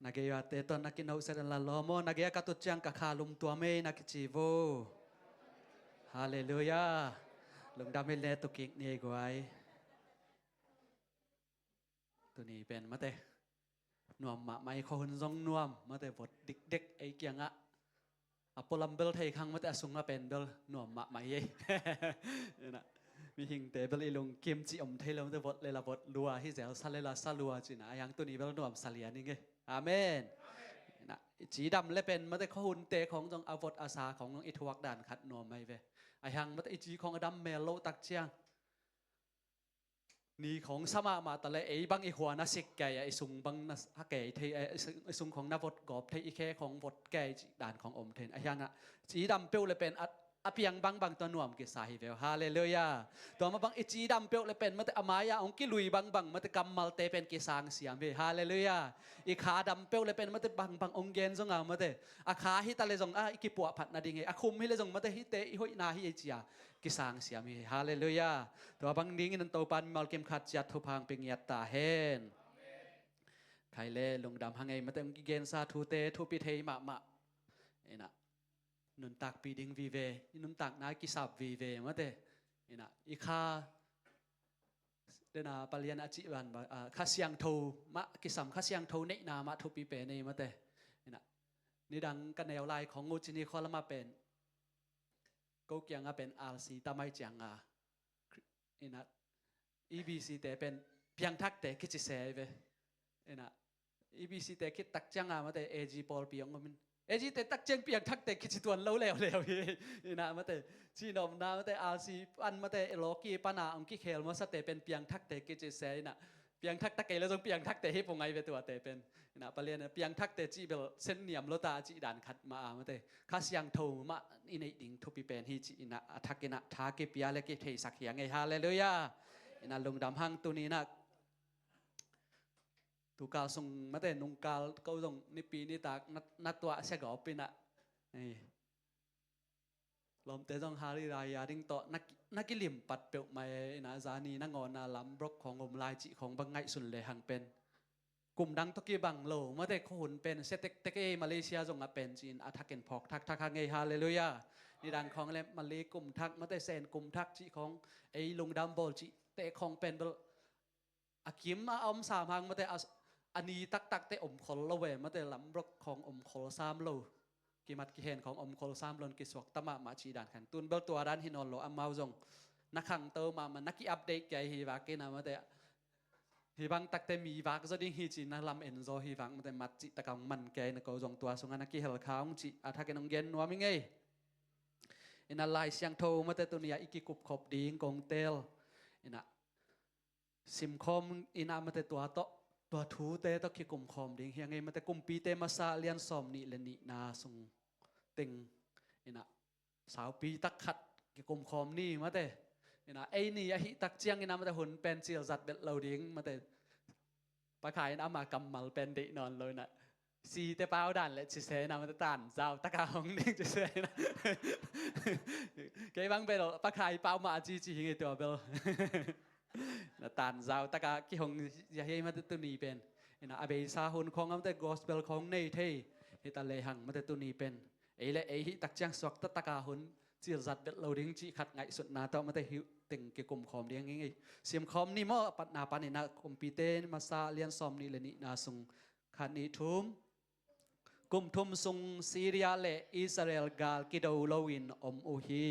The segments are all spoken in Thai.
Nagaya teto nakinaw sa lalomo, nagaya katutyang kakalum tuame nakichivo. Hallelujah. Lung damil neto kik ni guay. ตัวนี้เป็นมาแต่นวมมาไม่คนซองนวมมาแต่บทเด็กๆไอ้เกียงอะอพอลัมเบลไทยครั้งมาแต่สุงมาเป็นเบลนวมมาไม่เย่นะมีหิงเตเบลอีลงเกมจีอมไทยแล้วมาแต่บทเลยละบทลัวที่เจ้าซาเลลาซาลัวจีนะอย่างตัวนี้เบลนวมซาเลียนี่ไงอาเมนนะจีดำเลยเป็นมาแต่ข้อหุ่นเตของจงอวดอาสาของน้องอิทวักด่านขัดนวมไม่เว้ไอ้หังมาแต่จีของดำเมลโลตักเชียงนี่ของสมามาตะเลยไอ้บางไอ้หัวน่ะสิกแก่ไอ้สุงบางน่ะฮะแก่ไไอ้สุงของนวดกอบไทอีแค่ของวดแก่ด่านของอมเทนไอ้ยังอ่ะจีดำเปียวเลยเป็นอเพียงบางตัวหน่วมกิสาฮิเวลฮาเลลูยาตัวมาบางไอ้จีดำเปียวเลยเป็นมาแต่อมายาองกิลุยบางมาแต่กำมัลเตเป็นกิสางเสียมเวฮาเลลูยาอีขาดำเปียวเลยเป็นมาแต่บางองเกนซงเอามาแต่อาขาฮิตะเลยซงอีกิปัวผัดนาดิงไงอาคุมฮิเลยซงมาแต่ฮิเตอีหอยนาฮิไอจียากิสางเสียมเวฮาเลลูยาตัวบางดิ้งนันโตปันมัลเกมขัดจัดทุพังเปียตตาเฮนใครเล่ลงดำหังไงมาแต่องกิเกนซาทูเตทูปิเทมะเอ็นะนุนตักปีดิงวีเวนุนตักนากิสับวีเวมาเตอินะอีคาเดนาปเลียนอจิวันคาเสียงโทมะกิสัมคาเสียงโทเนนามาทุปีเปเนมาเตอินะนี่ดังกันแนวลายของงูจินีคอลมาเป็นกูเกียงเป็นอาร์ซีตาไม่จังอินะEBC แต่เป็นเพียงทักแต่คิดจะเสยเวอินะ EBC แต่คิดตักจังมาแต่ AG ปอลเปียงมันเอจีแต่ตักเจงเปียงทักแต่คิดตัวเล่าแล้วพี่นะมาแต่จีนอมนามาแต่อาซีอันมาแต่โลกีปนาองกิเคลมาสเตเป็นเปียงทักแต่กิจเสยนะเปียงทักตะเกแล้วต้องเปียงทักแต่ให้ปงไงไปตัวแต่เป็นนะปะเรียนเปียงทักแต่จีเบลเส้นเหนียมโลตาจีด่านขัดมามาแต่คาสยังโทมาอินไอดิ่งทุปีเป็นฮิจีนะทักกินะทากิเปียเลกิเทสักอย่างไงฮาเลลูยานะลงดำหังตัวนี้นะทุกการส่งมาแต่นุ่งกาลก็ส่งนิปีนิตากนัดตัวเสกอปินะนี่ลมเตจงฮาริรายาดิ้งโตนักกิลิมปัดเปียวไม่นะจานีนังอนาลำบล็อกของอมลายจิของบางไงสุนเลยหังเป็นกลุ่มดังตะกี้บังโลมาแต่คนเป็นเซตเตกมาเลเซียจงเป็นจีนอาทักเกนพอกทักไงฮาเลลูยานี่ดังของเล่มาเลกลุ่มทักมาแต่เซนกลุ่มทักจิของไอ้ลุงดำโบจิเตของเป็นอากิมมาอมสามหังมาแต่อันนี้ตักแต่อมคอลละเวมาแต่ลำบล็อกของอมคอลสามโลกิมัดกิเห็นของอมคอลสามโลกิสวกตะมาจีด่านขันตุนเบลตัวด้านหินอลโลอัมมาจงนักขังเตอมามันนักกีอัปเดตแกฮีวากินะมาแต่ฮีบังตักแต่มีวากจะดิ้งฮีจีนักลำเอ็นโซฮีวังมาแต่มัดจิตะกังมันแกนก็จงตัวสงนักกีเฮลข้าวจีอาทักเกนองเย็นว่ามิงไงอินาไลเสียงโทมาแต่ตัวนี้อีกิกุบขบดิ้งกงเตลอินะซิมคอมอินามาแต่ตัวทูเตตะคิกุมคอมดิ้งเฮียงไงมาแต่กุมปีเตมาซาเลียนสอมนี่เลนินาสงติงอินะสาวปีตักขัดกิกุมคอมนี่มาแต่อินะไอ้นี่ฮิตักเจียงอินะมาแต่หุ่นเป็นเจียวจัดเบ็ดเราดิ้งมาแต่ปะขายนะมากำมัลเป็นดินอนเลยนะซีเตเป้าดันและจิเซนะมาแต่ตันเจ้าตะกาหงดิ้งจิเซนะเกี่ยบังเบลปะขายเป้ามาจีไงตัวเบลตานเจ้าตะกากี่หงจะให้มาตัวนี้เป็นนะอาเบซาหุ่นของมันแต่กอสเบลของในเทให้ตาเลหังมาแต่ตัวนี้เป็นไอ้เล่ไอ้ตักจังสวกตะกาหุ่นจีจัดเบ็ดเราดิ้งจีขัดไงสุดนาต่อมาแต่หิวติงเกี่ยกลุ่มคอมเลี้ยงไงเสียมคอมนี่มั่วปัดนาปันนี่นะคอมพิวเตอร์มาซาเลียนซอมนี่เลยนี่นาส่งขันนี้ทุ่มกลุ่มทุ่มส่งซีเรียและอิสราเอลกาลกิดเอาลวินอมอุฮี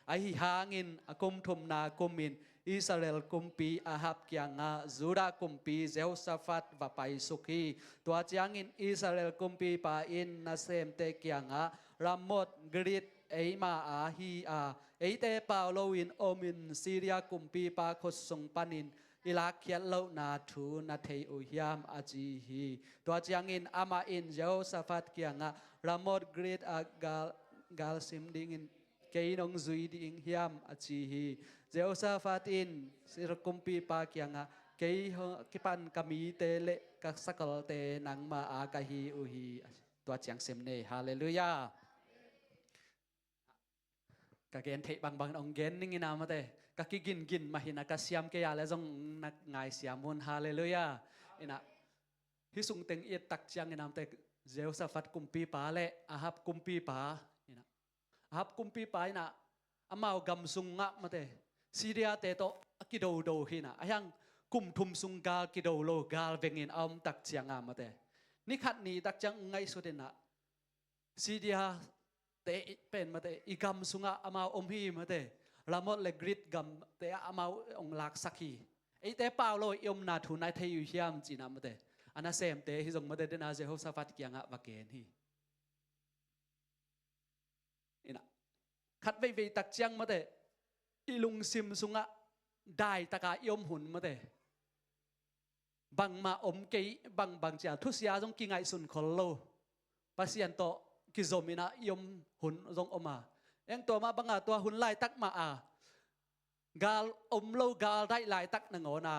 ไอหางินกลุ่มทุ่มนากุมินอิสราเอลกุมปีอาฮับเกียงาจูดากุมปีเซลซาฟัดวะไปสุขีตัวจางอินอิสราเอลกุมปีปาอินนาเซมเตเกียงารามดกริดเอมาอาฮีอาเอเตปาโลวินโอมินซีเรียกุมปีปาคดสงปานินอิลักเขียนเลานาทูนาเทอุยามอาจีฮีตัวจางอินอามาอินเซลซาฟัดเกียงารามดกริดกาลซิมดิงอินเกยนองซุยดิงฮิยามอาจีฮีเจ้าซาฟาตินสิรกุมปีปาเกียงเกยกิปันกามีเตเลกักสักลเตนังมาอากาฮีอุฮีตัวเจียงเซมเนฮาเลลูยากะเกนเทบางองเกนนิ่งนามาเตกะกิกินมาหินะกะเสียมเกียแล้วจงนักงายเสียมุนฮาเลลูยาอินะ ฮิสุงเต็งเอียดตักเจียงนามแต่เจโฮชาฟัดกุมปีปาและอาฮับกุมปีปานี่นะอาฮับกุมปีปานะอามาวกำสุงงะมาเตซีเรียเตโตกิโดโดหินะอายังกุมทุมสุงกากิโดโลกาลเวงินอมตักเจียงมาเตนี่ขัดนี้ตักเจียงไงสุดเดนะซีเรียเตเป็นมาเตอีกำสุงะอามาวอมฮีมาเตลามดเลกริดกำเตอามาวองลักสักฮีไอเตเปาโลยมนาทุนไอเทยุเฮียมจีนามาเตอันนั้นเซมเตฮิจงมาเตเดนาเจโฮชาฟัดเกียงะวะเกนฮีอินะขัดไว้ตักเจียงมาเตอีลุงซิมสุงะได้ตะกายมหุ่นมาเตบังมาอมเกยบังเจ้าทุสยาจงกิงไอสุนคนโลปัสยันโตกิโซมินะยมหุ่นจงอมาเองตัวมาบังอาตัวหุ่นไล่ตักมาอากาลอมโลกาลได้ไล่ตักนงอนา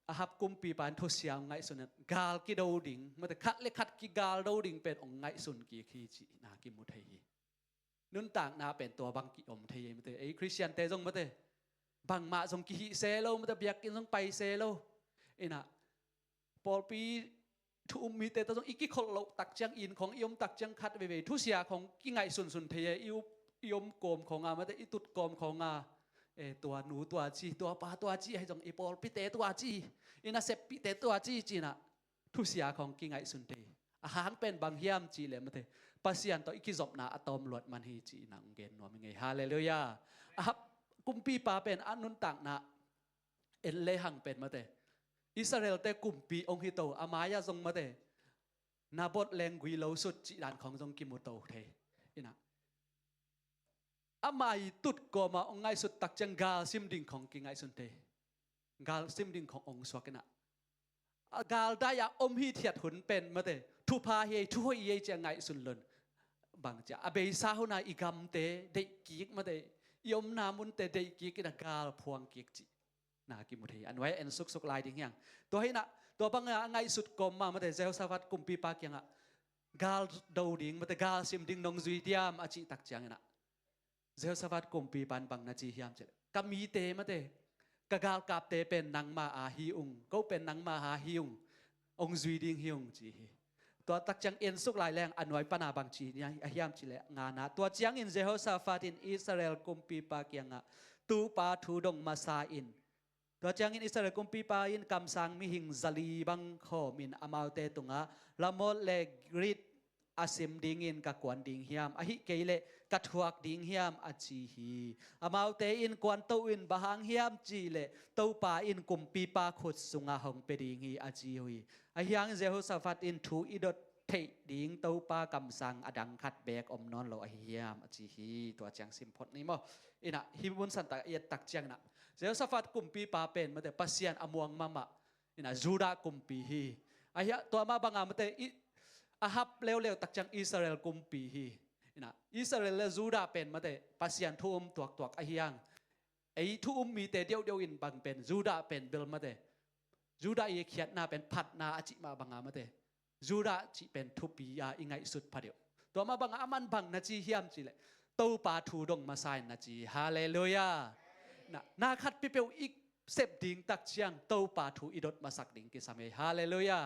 อาฮับกุมปีปานทุสยาไงสุนกาลกิโดดิ่งมาแต่คัดเล็กคัดกิกาลโดดิ่งเป็นองไงสุนกีขีจีนากิมุทัยนุ่นต่างนาเป็นตัวบังกิอมเทยมาเตไอคริสเตียนเตจงมาเตบังมาจงกิฮิเซโลมาเตเบียกินจงไปเซโลเอ็นะปอลปีทุมมีเตจงอีกิคนโลตักจังอินของยมตักจังคัดเวทุเสียของกิไงสุนเทยยมโกมของอามาเตอีตุดโกมของอาตัวหนูตัวจีตัวปลาตัวจีให้จงอีปอลปีเตตัวจีอินะเซปปีเตตัวจีนะทุเสียของกิไงสุนเทยอาหารเป็นบางเฮียมจีเลยมาเตปัสยันต่ออีกิจบนาอะตอมลวดมันฮีจีนังเกนนัวมิงไงฮาเลลูยาครับกุมปีปาเป็นอนุนตักนะเอ็นเลหังเป็นมาเตอิสราเอลเตกุมปีองฮิโตอามายาทรงมาเตนาบดแรงกุยโลสุดจีดานของทรงกิมุโตเทอินะอามายตุดกอมาองไงสุดตักจังกาซิมดิ่งของกิงไงสุนเตกาซิมดิ่งขององสวกนะกาลได้ยาอมฮีเทียดหุนเป็นมาเตทุพาเฮทุหเยจังไงสุนลนบางจะอเบซาหุนาอีกำเตเดกิกมาเตยมนามุนเตเดกิกนะกาลพวงกิกจินากิมุเทอันไว้เอ็นสุกลายดิ่งยังตัวให้นะตัวบางไงสุดกอมมาเตเซลสวัสกุมปีปากยังอะกาลดาวดิ่งมาเตกาลซิมดิ่งนงจุยเดียมอจิตักจังนะเซลสวัสกุมปีปันบางนาจีเฮียมเจกามีเตมาเตกากาลกาบเตเป็นนางมาอาฮิอุงก็เป็นนางมาหาฮิอุงองจุยดิ่งฮิอุงจีตัวตักจังเอ็นสุกลายแรงอันไว้ปนาบางจีเนี่ยอาเฮียมจีเลงานะตัวจังอินเจโฮชาฟาตินอิสราเอลกุมปีปาเกียงะตูปาทูดงมาซาอินตัวจังอินอิสราเอลกุมปีปาอินคำสั่งมิหิงซาลีบังโคมินอามาวเตตุงะละโมเลกริดอาซิมดิ่งอินกักวนดิ่งเฮียมอหิเกเลกัทวักดิ่งเฮียมอจีฮีอามาวเตอินกวนโตอินบะฮังเฮียมจีเลตูปาอินกุมปีปาขุดสุงาหงเปดิ่งฮีอจีฮีอาเฮียงเจโฮชาฟัดอินทูอิดดเทดิ่งตูปากำสังอดังคัดแบกอมนอนโลอาเฮียมอจีฮีตัวจังซิมพดนี่มั้งอินะฮิบุนสันตะเอียดตักจังนะเจโฮชาฟัดกุมปีปาเป็นมาแต่ปัสยันอมวงมามะอินะจูดากุมปีฮีอาเฮียตัวมาบางมาแต่อาฮับเร็วๆตักจังอิสราเอลกุมปีฮีนะอิสราเอลและจูดาเป็นมาแต่ปัสยันทุ่มตัวอาเฮียงไอทุ่มมีแต่เดียวอินบางเป็นจูดาเป็นเบลมาแต่จูดาเขียนนาเป็นพัดนาอจิมาบางมาแต่จูดาจิเป็นทุปียาอิงไงสุดพะเดียวตัวมาบางอามันบางนาจีเฮียมจิเลยตูปาทูดงมาไซนาจีฮาเลลูยานาคัดปิเปลอีกเสพดิ่งตักเชียงตูปาทูอิดดมาสักดิ่งกิสามีฮาเลลูยา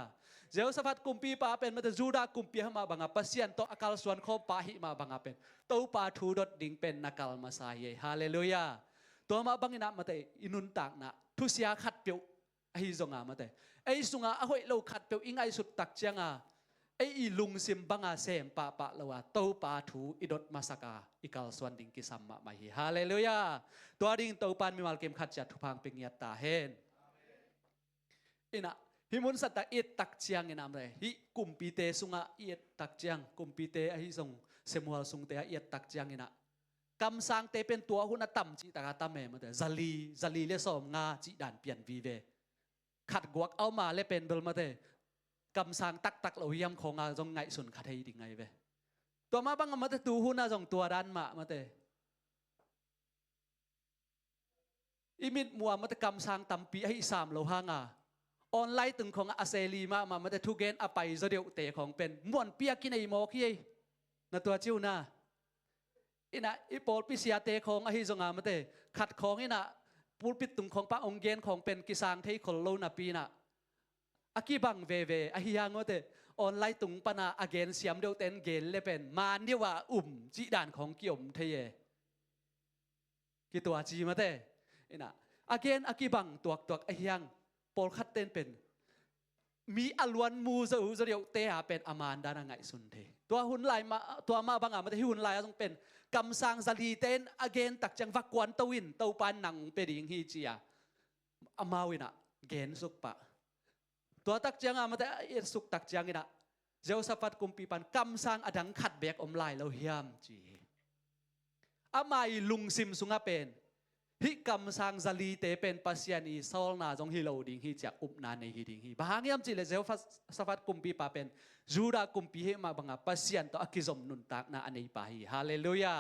เจ้าสวัสดิ์กุมปีปาเป็นมาแต่จูดากุมปีมาบางปัสยันโตอากาลส่วนข้อปาหิมาบางเป็นตูปาทูดดดิ่งเป็นนักกาลมาไซฮาเลลูยาตัวมาบางนะมาแต่อินุนตากนะทุเสียขัดเปียวไอ้จงอามาแต่ไอ้สุงอาหอยเราขัดเปียวอิงไอสุดตักเจียงอาไอ้ลุงซิมบังอาเซมปะละว่าตูปาทูอิดดมาสักาอิกาลส่วนดิ่งกิสัมมาฮีฮาเลลูยาตัวดิ่งตูปานมีมาลเกมขัดจัดทุพังเป็นเงียตาเฮนอินะฮิมุนสัตตะเอ็ดตักเจียงอินามเลยฮิกุมปีเตสุงอาเอ็ดตักเจียงกุมปีเตไอ้ทรงเสมัวสุงเตเอ็ดตักเจียงอินะกำสังเตเป็นตัวหุ่นต่ำจีตากาตาเมมาแต่จัลีเลสอมงาจีด่านเปลี่ยนวีเวขัดกวกเอามาเลเป็นเบลมาแต่กำสังตักเราเยี่ยมของงาจงไงสุนขัดให้ดิ่งไงเวตัวมาบังมาแต่ตูหุ่นจงตัวดันมาแต่อิมิดมัวมาแต่กำสังต่ำปีให้สามเราห่างออนไลน์ตึงของอาเซลีมาแต่ทุกเกนอไปจะเดียวเตะของเป็นม้วนเปียกินไอโมกี้นะตัวจิ้วน่ะอินะอีปอลปิเสียเตของอหิจงอามาเตขัดของอินะปูปิดตุงของพระองค์เกนของเป็นกิสางที่คนโลนาปีนะ aki bang ve ahiang ote online tung pana again siam deu ten gen le pen man dia wa ji dan khong kiom theye ki tua chi ma te ina again aki bang tuak ahiang pol khat ten penมีอลวนมูซะอูซะเดียวเตะเป็นอามานดานังไงสุนเทตัวหุ่นลายมาตัวมาบางอ่ะมันที่หุ่นลายต้องเป็นกำสังสลีเต้นอเกนตักจังวักวนตวินเต้าปานหนังเป็นดิ่งฮีจียอามาวินะเกนสุกปะตัวตักจังอ่ะมันแต่สุกตักจังนี่นะเจ้าสัฟฟัดกุมปีปันกำสังอดังขัดแบกอมลายเราเฮียมจีอามาลุงซิมสุงะเป็นฮิกำสังสลีเตเป็นปัสยานีโซลนาจงฮิโลดิงฮิจากอุปนาในฮิดิงฮิบางยามจิเลเซลสัฟฟัดกุมปีปาเป็นจูดากุมปีเฮมาบังปัสยันต่ออคิซอมนุนตักนาอันนี้ปาฮีฮาเลลูยา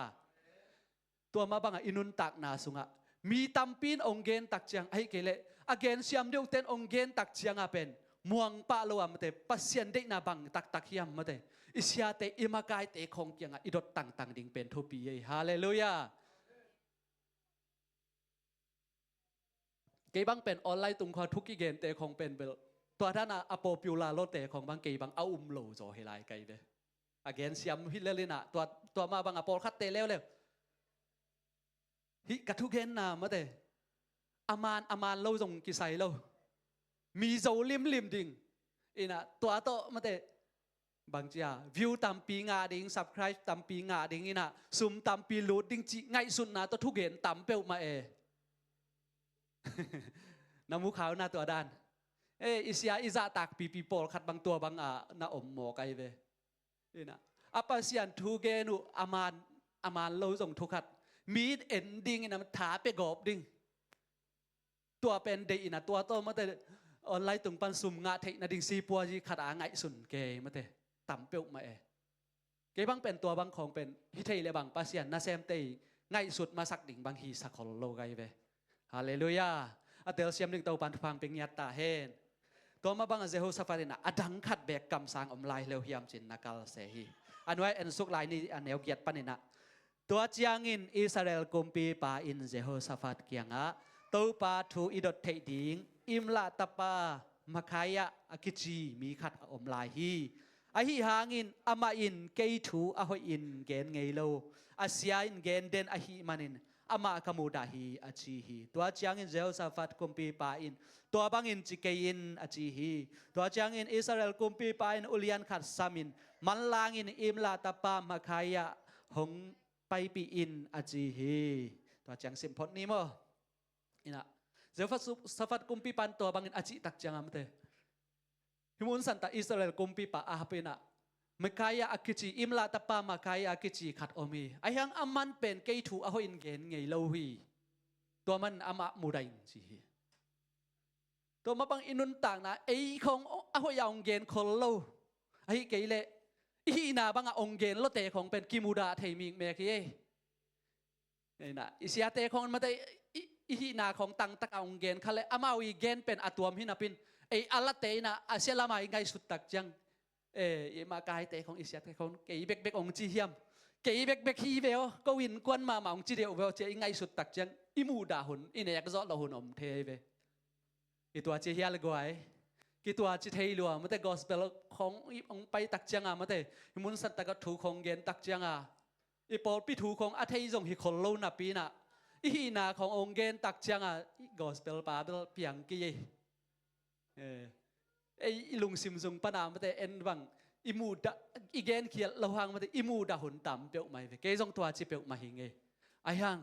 ตัวมาบังอินุนตักนาสุงะมีตัมปินองเกนตักจังไอ้เกเลอเกนเสียมเดียวเต้นองเกนตักจังเป็นม่วงปะโลามเตปัสยันเด็กนาบังตักเฮียมมาเตอิสยาเตอิมากายเตคงยังอิดตังดิ่งเป็นทุปีฮาเลลูยาเกบังเป็นออนไลน์ตุงคอทุกกิเกนเตคงเป็นเบลตัวท่านอโปปิวลาโลเตของบางเกบังเอาโลโจเฮลายไกเดอเกนเซียมฮิเลเลนะตัวมาบางอโปคัตเตเร็วฮิกะทุกเกนนามาเตอามานโลจงกิไซโลมีโจลิมดิ่งอินะตัวโตมาเตบางจ้าวิวตามปีงาดิ่งซับสไครป์ตามปีงาดิ่งอินะซุมตามปีลูดดิ่งจีไงสุดนะตัวทุกเกนตามเปลมาน้ำมูขาวหน้าตัวด้านอิสยาอิซาตักปีโปลขัดบางตัวบางน้าอมหมอไกเวนี่นะอัปเสียนทูเกนุอามานโลส่งทุกขัดมีเอ็นดิ้งนะมันถาไปกอบดิ้งตัวเป็นเดอินะตัวโตมาแต่ออนไลน์ตุงปันซุ่มงาเทนะดิ้งซีปัวจีขัดไงสุนเกมาแต่ต่ำเปียวมาเกบังเป็นตัวบางของเป็นฮิเทเลบางปัสเซียนนาเซมเตไงสุดมาสักดิ่งบางฮีสักคนโลไกเวฮาเลลูยาอเตลเซียมดึงเตาปันฟังเป็นยัตตาเฮนตัวมาบังเจโฮซาฟารินะอดังขัดแบกกำสังอมลายเลวเฮียมจินนักลเสฮีอันไว้อันสุกลายนี้อันเอวเกียรติปนินะตัวจียงอินอิสราเอลกุมปีปาอินเจโฮซาฟาตเกียงะตัวปาทูอิดดเทดิงอิมลาตปามะขายะอากิจีมีขัดอมลายฮีอาฮิหางอินอามาอินเกยทูอาหอินเกนเงโลอาเซียอินเกนเดนอาฮิมันินอามาขมูดาฮีอาจีฮีตัวจียงอินเจโฮซาฟาตกุมปีปาอินตัวบางอินจิเกยินอาจีฮีตัวจียงอินอิสราเอลกุมปีปาอินอุลียนขัดซามินมันลางอินอิมลาตปามะขายะหงไปปีอินอาจีฮีตัวจียงสิมพอดนี้มั้งอินะเจโฮซาฟาตกุมปีปันตัวบางอินอาจีตักจียงามเตฮิมุนสันตาอิสราเอลกุมปีปาอาฮเปนะมะขายะอากิจีอิมลาตปามะขายะอากิจีขัดอมีไอยังอามันเป็นเกยถูอาหอินเกนไงโลฮีตัวมันอามามูดาอินจีฮีตัวมาบังอินุนต่างนะไอของอาหอยองเกนคนโลไอเกยเลอีนาบังองเกนโลเตของเป็นกิมูดาเทมิงเมกี้นี่นะอิสยาเตของมันแต่อีนาของตังตักองเกนเขาเลยอามาวีเกนเป็นอัตวมหินาปินไออัลลเตนะอาเซลามาไงสุดตักจังมากายเตของอิสยาเตของเกยเบกองจีเฮียมเกยเบกฮีเวลก็วินกวนมาองจีเดียวเวลเจไงสุดตักจังอิมูดาหุนอินเนยกซอลาหุนอมเทเวกิตัวจีเฮียลกวยกิตัวจีเทลัวมันแต่กอสเปลขององไปตักจังอ่ะมันแต่มุนสันตะก็ถูของเกนตักจังอ่ะอีปอลปีถูของอาเทยจงฮิคนโลนาปีน่ะอีนาขององเกนตักจังอ่ะกอสเปลปาเปลเปียงกี้ไอ้ลุงซิมซุงปนามมันแต่เอ็นบังอิมูดาอีเกนเขียนระวังมันแต่อิมูดาหุนต่ำเปียวไม่เกยจงตัวจีเปียวมาหิงไอ้ยัง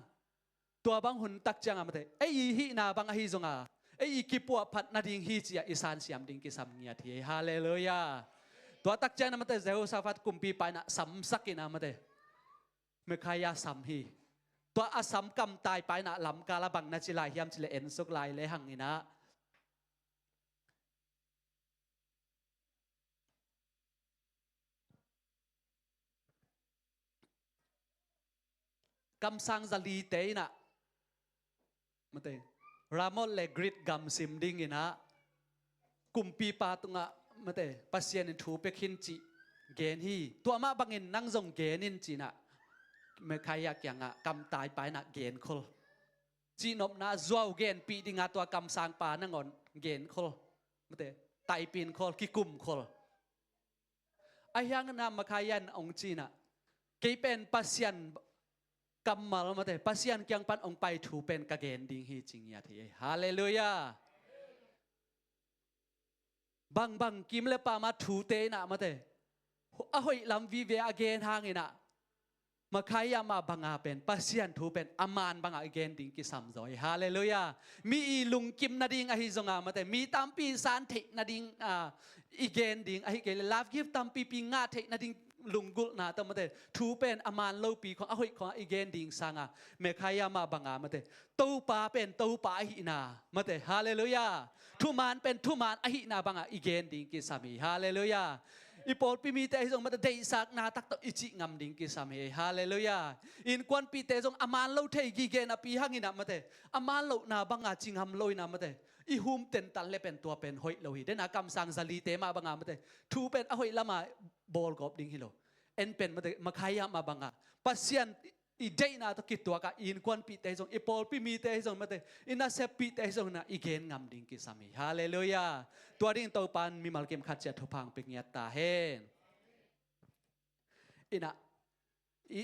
ตัวบังหุนตักจังอ่ะมันแต่ไอ้ฮีนาบังฮีจงอ่ะไอ้กิปัวพัดนาดิงฮีจีอิสานเสียมดิงกิสัมเงียทีฮาเลลูยาตัวตักจังนั้นมันแต่เจโฮซาฟัดกุมปีไปนะสัมสักินะมันแต่เมื่อใครยาสัมฮีตัวอาสัมกำตายไปนะลำกาลบังนาจิลายเฮียมจิเลเอ็นสุกลายเลหังนี่นะกำสังจะลีเตยนะมันแต่รามอลเลกริดกัมซิมดิ้งนะกุมปีปาตุงะมาเตปัสเซียนทูเปคินจีเกนฮีตัวมาบังอินนั่งจงเกนินจีนะเมื่อใครอยากอย่างกำตายไปนะเกนคลจีนบนะจวาวเกนปีดิงาตัวกำสังปานั่งอ่อนเกนคลมาเต ไตปีนคอลกิกุมคอลไอ้ยังนำมาขายยันองจีน่ะกีเป็นปัสยันกำมาแล้วมาแต่ปัสยันยังปันองไปถูเป็นกะเกนดิ่งฮีจริงยาทีฮาเลลูยาบางกิมเลปามาถูเตน่ะมาแต่อ้อยลำวิเวอเกนทางนี่น่ะมาขายยามาบังอาเป็นปัสยันถูเป็นอามานบังอาเกนดิ่งกิสัมจอยฮาเลลูยามีลุงกิมนาดิ่งอหิจงอามาแต่มีตามปีสานเทนาดิ่งอีเกนดิ่งอหิเกลลาฟกิฟตามปีปีงาเทนาดิ่งลุงกุลนาตมาแต่ถูเป็นอามานโลปีของอ้อยของอีเกนดิ่งสังอาเมขายยามาบังอามาแต่ตูปาเป็นตูปาอหินามาแต่ฮาเลลูยาทุมานเป็นทุมานอหินาบังอาอีเกนดิ่งกิสามีฮาเลลูยาอีปอลปีมีแต่จงมาแต่เดซักนาตักตอิจิงามดิ่งกิสามีฮาเลลูยาอินควันปีแต่จงอามานโลเทกิเกนอปีหังอินามาแต่อามานโลนาบังอาจิงหำโลยนามาแต่อีหุมเต็นตันเลเป็นตัวเป็นหอยโลหิเดนากำสังซาลีเตมาบังอามาแต่ทูเป็นหอยละมาบอลกอบดิ่งฮิโลเอ็นเป็นมาแต่มาขายมาบังอาปัสยันอีเดนาตกิตัวกะอินควันปีแต่จงอีปอลปีมีแต่จงมาแต่อินาเซปีแต่จงนะอีเกนงามดิ่งกิสามีฮาเลลูยาตัวดิ่งตัวปันมีมัลเกมขัดเจตุพังเป็นเงียตาเฮนอินะอี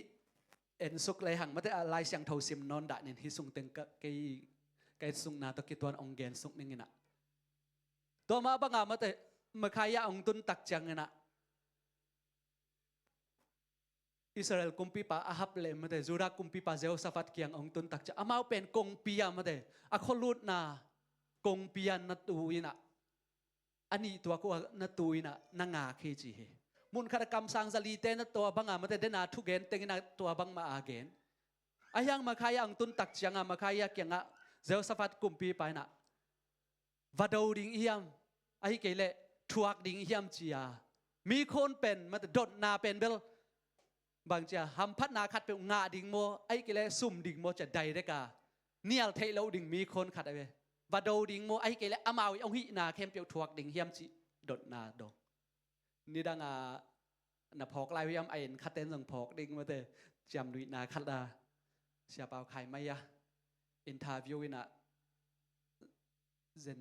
เอ็นสุกเลยหังมาแต่ลายเสียงเท่าซิมนอนด่าเนี่ยที่สุงเต็งกะไกสุงนาตกิตัวองเกนสุกนึงนะตัวมาบังอามาแต่มาขายองตุนตักจังนะอิสราเอลกุมปีปาอาฮับเลมาแต่จูรากุมปีปาเซลซาฟัดเกียงองตุนตักจังอามาเป็นกงปียมาแต่อาคลุดนากงปียนัตูอินะอันนี้ตัวกูนัตูอินะนางาเคจีเฮมุนขดกรรมสังสลีเตนตัวบังอามาแต่เดนาทุเกนเตงนะตัวบังมาอาเกนอายังมาขายองตุนตักจังมาขายเกียงเซลซาฟัดกุมปีไปนะวัดดิ่งเฮียมไอ้เกลเลทวกดิ่งเฮียมจียมีคนเป็นมาแต่ดดนาเป็นเบลบางจะหำพัดนาขัดเป็นงาดิ่งโมไอ้กิเลสุ่มดิ่งโมจะได้ได้กาเนี่ยเทเลดิ่งมีคนขัดอะไรวัดดิ่งโมไอ้กิเลอมาวิองหินาเข้มเปียวทวกดิ่งเฮียมจีดดนาดงนี่ดังน่ะพอกลายวิยมไอ้ขัดเต้นส่งพอกดิ่งมาแต่จำดุยนาขัดดาเสียเปล่าใครไม่ยะอินทาวิวอินะเซน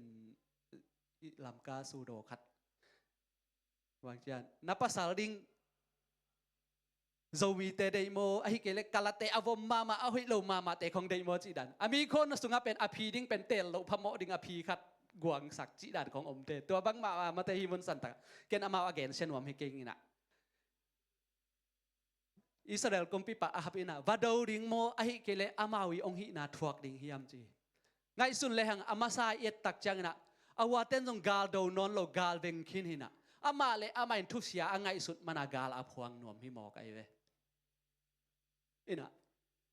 ลำกาสูโดขัดบางจะนับภาษาดิ่งโจวีเตเดโมไอ้เกล็กกาลเตอวมมาเอาให้โลมาเตของเดโมจีดันมีคนสุงเป็นอภีดิ่งเป็นเตลโลพมอดิ่งอภีขัดกวงสักจีดันของอมเตตัวบังมาเตฮิมุนสันตะเกณฑ์อามาอเกนเชนวมให้เก่งนี่นะอิสราเอลกุมปีปะอาฮับอินะวัดดิ่งโมไอ้เกล็กอามาวิองหินาทวกดิ่งเฮียมจีไงสุนเลยหังอามาซาเอตตักจังนะอาวาเต้นจงกาลโดนอนโลกาลเวงคินหินะอามาเลยอามาอินทุเสียไงสุดมานากาลอาพวงนวมฮิมอกไอเวอินะ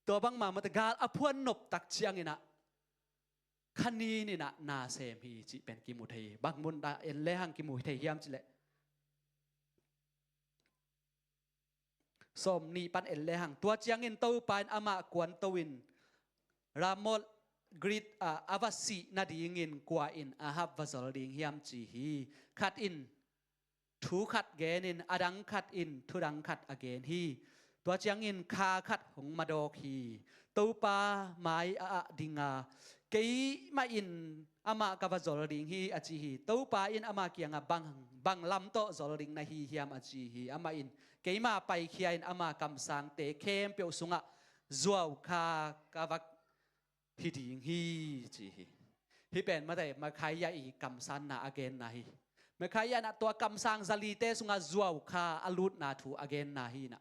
ตัวบังมาตะกาลอาพวนนบตักเชียงอินะคันนี้นี่นะนาเซมฮีจิเป็นกิมุทัยบังมุนดาเอ็นเลหังกิมุทัยเฮียมจิเลสมนีปันเอ็นเลหังตัวเชียงอินตัวปานอามากวนตวินรามอลกรีดอาวสีนาดีงินกว่าอินอาฮับวาซอลดิงเฮียมจีฮีขัดอินทูขัดเกนินอดังขัดอินทูดังขัดอเกนฮีตัวเจียงอินคาขัดหงมาดอกฮีตูปาไม้ดิงาเกยมาอินอามากาวาซอลดิงฮีอจีฮีตูปาอินอามาเกียงบังลำโตซอลดิงนาฮีเฮียมอจีฮีอามาอินเกยมาไปเคียอินอามากำสังเตเข้มเปียวสุงะจัวคากาวฮิดิงฮีจีฮิเป็นมาแต่มาขายยาอีกำสันนาอเกนนาฮีมาขายยานะตัวกำสังซาลีเตสุงะจัวคาอลูดนาทูอเกนนาฮีนะ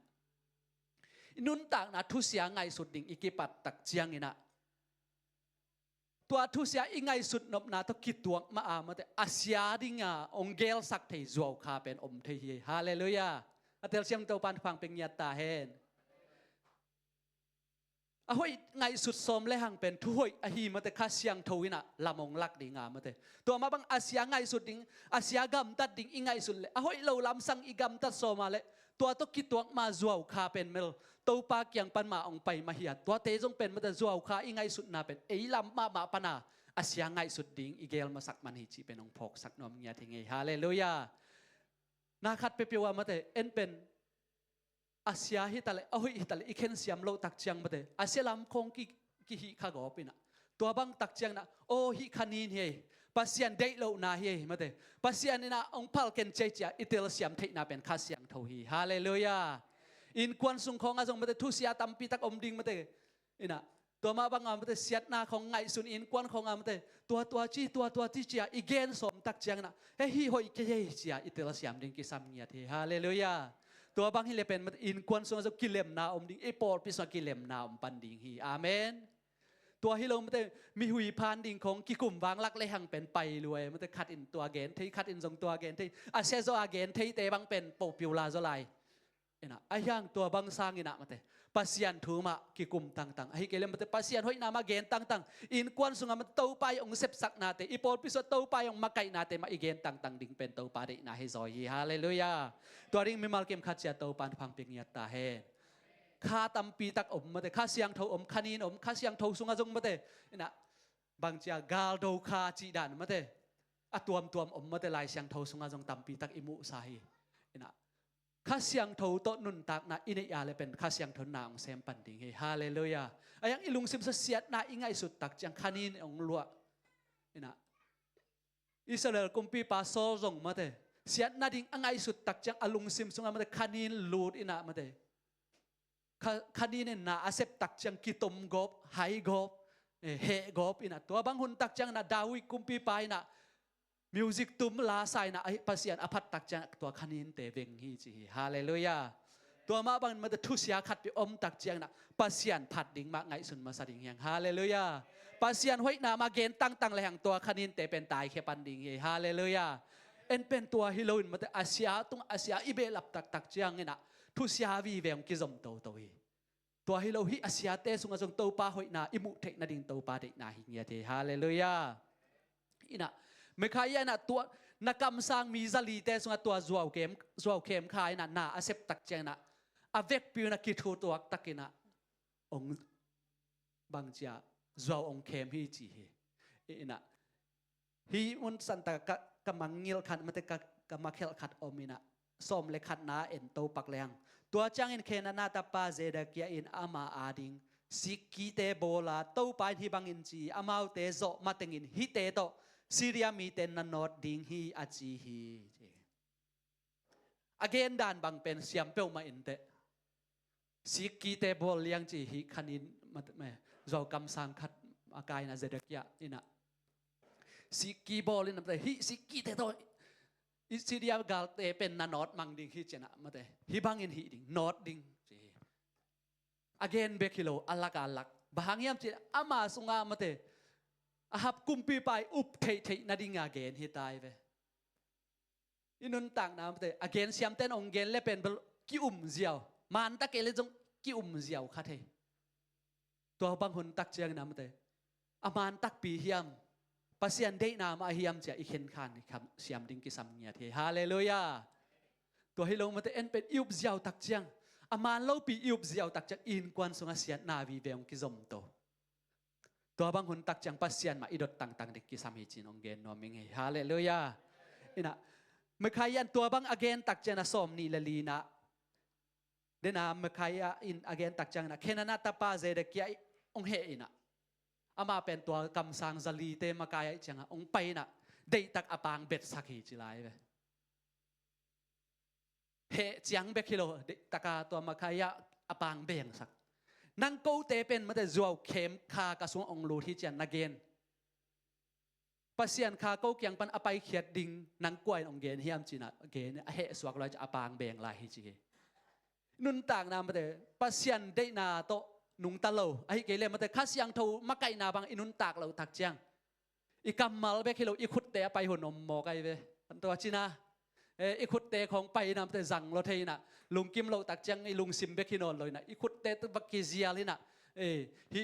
นุนต่างนะทุเสียไงสุดดิ่งอิกิปัตตักเจียงอินะตัวทุเสียอีไงสุดนบนาตกิดตัวมามาแต่อาเซียดิ่งองเกลสักเทจัวคาเป็นอมเทฮีฮาเลลูยาอัตเตลเชียงตัวปันฟังเป็นยาตาเฮนahoy ไงสุดสมเลยหังเป็นทุยอหีมาแต่ข้าเสียงทวินะลำองลักดิ่งมาแต่ตัวมาบังอาเซียไงสุดดิ่งอาเซียกำตัดดิ่งอีไงสุดเลยahoy เราลำสังอีกำตัดสมาเลยตัวตกิดตัวมาจัวคาเป็นเมลตัวปากยังปันมาองไปมาเหียตัวเตจงเป็นมาแต่จัวคาอีไงสุดนาเป็นไอ้ลำมาปนาอาเซียไงสุดดิ่งอีเกลมาสักมันหิจีเป็นองพกสักนอมเงียทิ้งไงฮาเลลูยานาคัดเปรียวมาแต่เอ็นเป็นอาเซียฮิตาเลฮิตาเลอีเคนเซียมโลตักเจียงมาเดอาเซียลำคงกิฮิขากอปินะตัวบังตักเจียงนะโอฮิคานีนเฮ pasien dei lo na hi mate pasien ina ong phal ken che cha itel siam thei na pen kha siang tho hi hallelujah in kwan sung khong azong mate thu sia tampi tak om ding mate inaตัวมาบางมte siat na khong ngai sun in kwan khong amte tua chi chia igen som tak chiang na he hi hoi ke ye chia itel siam ding ki sam ngia the hallelujahตัวบางhi le pen mate in kwan sung azong kilem na om ding e por pi so kilem na om pan ding hi amenตัวฮิโลมเตมีหุยพานดิ่งของกิกุมวางลักเลยหังเป็นไปรวยมันจะคัดอินตัวเกนที่คัดอินทรงตัวเกนที่อาเซโซอาเกนที่เตบังเป็นโปปิวลาโซไลนะไอ้ย่างตัวบังสร้างอินะมันเตปัสยันถูมากิกุมต่างๆไอ้เกลมันเตปัสยันห้อยนามาเกนต่างๆอินควันสุงมันเต้าไปองเสพสักนาเตอีโปลพิสเต้าไปองมาไก่นาเตมาอีเกนต่างๆดิ่งเป็นเต้าปาดินาให้ซอยฮาเลลูยาตัวดิ่งมีมาลเกมคัดเสียเต้าปานพังเปียงเงียตาเฮข้าตำปีตักอมมาแต่ข้าเสียงเท่าอมคานีนอมข้าเสียงเท่าสุงอาจงมาแต่นะบางเจ้ากาลโดคาจีดานมาแต่อตัวมอมมาแต่ลายเสียงเท่าสุงอาจงตำปีตักอิมุสาฮีนะข้าเสียงเท่าโตนุนตักนะอินเอียเลยเป็นข้าเสียงเท่านางเซมปันดิ่งฮาเลลูยาไอ้ยังอิลุงซิมเสียดนะอิงไงสุดตักจังคานีนองลัวนะอิสราเอลกุมปีปาโซจงมาแต่เสียดนะดิ่งอิงไงสุดตักจังอลุงซิมสุงมาแต่คานีนลูดอินะมาแต่คดีเนี่ยน่าอาเซปตักจังกิตมกบไฮกบเฮกบอินะตัวบางหุ่นตักจังน่ะดาวิกุมปีไปน่ะมิวสิกตุมลาไซน่ะไอ้ภาษาอภัตตักจังตัวคดีนเตเวงฮีจีฮาเลลูยาตัวมาบางมันจะทุเสียขัดไปอมตักจังน่ะภาษาผัดดิ่งมาไงสุนมาสดิ่งแห่งฮาเลลูยาภาษาห้อยนามาเกณฑ์ตั้งแหล่งตัวคดีนเตเป็นตายแค่ปันดิ่งฮาเลลูยาเอ็นเป็นตัวฮิโลนมันจะอาเซียตุงอาเซียอิเบลับตักจังนี่น่ะทุเสียวีเวงกิจมโตตัวฮิโลฮิอาเซียเตสุงอาจงโตปาหอยนาอิมุเทคนาดิงโตปาเด็กนาหิงเยเทฮาเลลูยาอินะไม่ขายนะตัวนักกำสังมีซาลีเตสุงอาตัวจวาวเข็มขายนะนาอาเซปตักเจนะอเวกปิวนักกิทูตัวตักนะองบางจ้าจวาวองเข็มฮิจีอินะฮิมุนสันตะกำมังเงียลขัดมันเตกำมังเขลขัดอมินะส้มเลขัดนาเอ็นโตปักแรงตัวจังอินเคนนาตาปาเจดเกียอินอามาอาดิงสิกีเตโบลาโตไปที่บังอินจีอามาวเตโซมาเตงินฮิเตโตซีเรียมีเตนนันนอดดิงฮีอาจีฮีอเกนดานบังเป็นเสียมเปลมาอินเตสิกีเตโบลยังจีฮีคันินมาเมเรากำสังคัดอากายนาเจดเกียอินะสิกีโบลินมาเตฮิสิกีเตโตอิสิเดียกาลเตเป็นนานอดมังดิงฮิเจนะมาเตฮิบังอินฮิดิงนอดดิงagain เบคิโลอัลลักอัลลักบางยามจีอามาสุงามาเตอาหับกุมปีไปอุบเทยนาดิง again ฮิตายเวอินุนต่างน้ำมาเต again เสียมเต้นองเกนเลเป็นกิอุมเจียวมันตะเกลจงกิอุมเจียวคัดเทตัวบางคนตักเจียงน้ำมาเตอามันตักปีเฮียมปัสยันได้นามาเฮียมจะอีเข็นขันครับเสียมดิงกิสัมเงียเทฮาเลลูยาตัวให้ลงมาเตเอ็นเป็นอิบเจียวตักเจียงอามันเล่าปีอิบเจียวตักจากอินกวนสงอาเซียนนาวีเวงกิจมโตตัวบางคนตักจังปัสยันมาอิดต่างๆเด็กกิสัมฮิจินองเกนนอมิงเฮฮาเลลูยาอินะเมื่อใครยันตัวบางอเกนตักเจนะสมนีลลีนะเดนาเมื่อใครอินอเกนตักจังนะเคนนาตาปาเจเดกียองเฮอินะอามาเป็นตัวกำสังซาลีเตมากายจังองไปนะได้ตักอปางเบ็ดสักหิจิไลเวเฮจังเบคิโลตักตัวมากายอปางเบียงสักนังโกเตเป็นมาแต่จวบเข็มคากระสวงองลูที่จันนักเกนปัสยันคาโกเกียงปันอไปเขียดดิงนังกวยองเกนเฮียมจีนะเกนเฮสวกลอยจะอปางเบียงลายฮิจินุนต่างนามาแต่ปัสยันได้นาโตนุงตะโลไอ้เกลมาแต่ข้าเสียงทูมาไก่นาบางอินุนตากเราตักเจียงอีกำมัลเบคิโลอีขุดเตะไปหุ่นอมหมอกไอ้เวตัวจีน่าอีขุดเตะของไปนำแต่สั่งเราเทน่ะลุงกิมเราตักเจียงไอ้ลุงซิมเบคิโนเลยน่ะอีขุดเตะตัวบักกิเซียเลยน่ะฮี